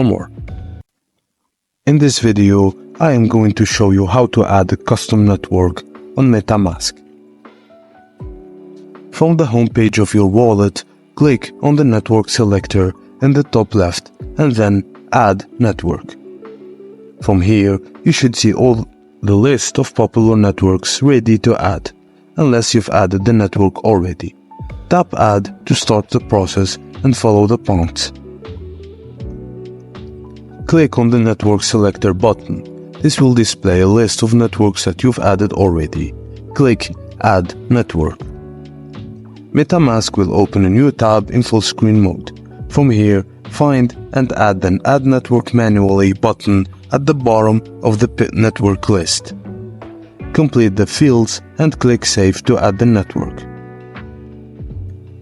more. In this video, I am going to show you how to add a custom network on MetaMask. From the homepage of your wallet, click on the network selector in the top left and then Add Network. From here, you should see all the list of popular networks ready to add, unless you've added the network already. Tap Add to start the process and follow the prompts. Click on the Network Selector button. This will display a list of networks that you've added already. Click Add Network. MetaMask will open a new tab in full screen mode. From here, find and add an Add Network Manually button at the bottom of the network list. Complete the fields and click Save to add the network.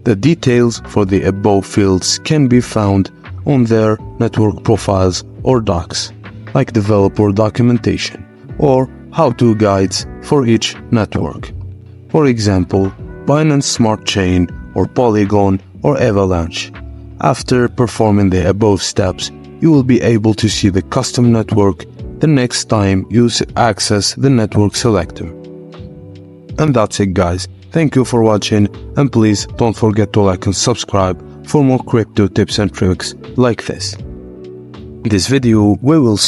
The details for the above fields can be found on their network profiles or docs, like developer documentation or how-to guides for each network. For example, Binance Smart Chain or Polygon or Avalanche. After performing the above steps, you will be able to see the custom network the next time you access the network selector. And that's it, guys. Thank you for watching, and please don't forget to like and subscribe for more crypto tips and tricks like this. In this video, we will